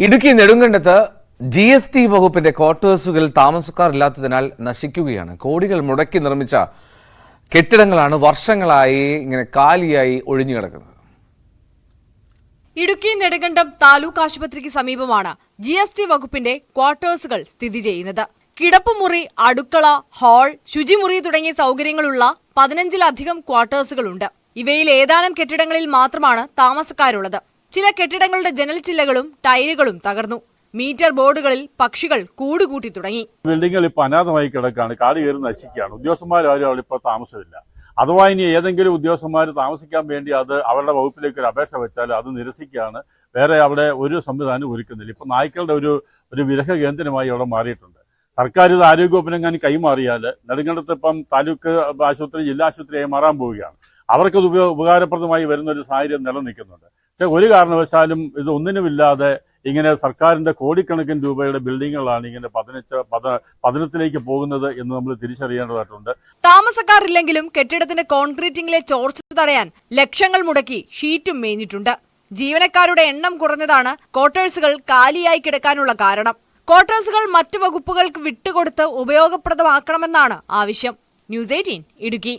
Idukki നെടുങ്കണ്ടത്ത് GST വകുപ്പിന്റെ ക്വാർട്ടേഴ്സുകൾ താമസക്കാരില്ലാത്തതിനാൽ നശിക്കുകയാണ്. കോടികൾ മുടക്കി നിർമ്മിച്ച കെട്ടിടങ്ങളാണ് വർഷങ്ങളായി ഇങ്ങനെ കാലിയായി ഒഴിഞ്ഞുകിടക്കുന്നത്. ഇടുക്കി നെടുങ്കണ്ടം താലൂക്ക് ആശുപത്രിക്ക് സമീപമാണ് GST വകുപ്പിന്റെ ക്വാർട്ടേഴ്സുകൾ സ്ഥിതി ചെയ്യുന്നത്. കിടപ്പുമുറി, അടുക്കള, ഹാൾ, ശുചിമുറി തുടങ്ങിയ സൗകര്യങ്ങളുള്ള 15-ലധികം ക്വാർട്ടേഴ്സുകളുണ്ട്. ഇവയിൽ ഏതാനും കെട്ടിടങ്ങളിൽ മാത്രമാണ് താമസക്കാരുള്ളത്. ചില കെട്ടിടങ്ങളുടെ ജനൽ ചില്ലകളും ടൈലുകളും തകർന്നു. മീറ്റർ ബോർഡുകളിൽ പക്ഷികൾ കൂടുകൂട്ടി തുടങ്ങി. ബിൽഡിംഗുകൾ ഇപ്പോൾ അനാഥമായി കിടക്കാണ്, കാട് കയറി നശിക്കുകയാണ്. ഉദ്യോഗസ്ഥന്മാരും അവിടെ ഇപ്പോൾ താമസമില്ല. അഥവാ ഇനി ഏതെങ്കിലും ഉദ്യോഗസ്ഥന്മാർ താമസിക്കാൻ വേണ്ടി അവരുടെ വകുപ്പിലേക്ക് ഒരു അപേക്ഷ വെച്ചാൽ അത് നിരസിക്കുകയാണ്. വേറെ അവിടെ ഒരു സംവിധാനം ഒരുക്കുന്നില്ല. ഇപ്പം നായ്ക്കളുടെ ഒരു വിരഹ കേന്ദ്രമായി അവിടെ മാറിയിട്ടുണ്ട്. സർക്കാർ ഇത് ആരോഗ്യവകുപ്പിനെങ്ങാനും കൈമാറിയാൽ നെടുങ്കണ്ടത്ത് ഇപ്പം താലൂക്ക് ആശുപത്രി ജില്ലാ ആശുപത്രിയായി മാറാൻ പോവുകയാണ്. അവർക്കത് ഉപകാരപ്രദമായി വരുന്ന ഒരു സാഹചര്യം നിലനിൽക്കുന്നുണ്ട്. പക്ഷെ ഒരു കാരണവശാലും ഇത് ഒന്നിനുമില്ലാതെ ഇങ്ങനെ സർക്കാരിന്റെ കോടിക്കണക്കിന് രൂപയുടെ ബിൽഡിങ്ങുകളാണ് ഇങ്ങനെ പതനത്തിലേക്ക് പോകുന്നത് എന്ന് നമ്മൾ തിരിച്ചറിയേണ്ടതായിട്ടുണ്ട്. താമസക്കാരില്ലെങ്കിലും കെട്ടിടത്തിന്റെ കോൺക്രീറ്റിംഗിലെ ചോർച്ച തടയാൻ ലക്ഷങ്ങൾ മുടക്കി ഷീറ്റും മേഞ്ഞിട്ടുണ്ട്. ജീവനക്കാരുടെ എണ്ണം കുറഞ്ഞതാണ് ക്വാർട്ടേഴ്സുകൾ കാലിയായി കിടക്കാനുള്ള കാരണം. ക്വാർട്ടേഴ്സുകൾ മറ്റു വകുപ്പുകൾക്ക് വിട്ടുകൊടുത്ത് ഉപയോഗപ്രദമാക്കണമെന്നാണ് ആവശ്യം. ന്യൂസ് 18 ഇടുക്കി.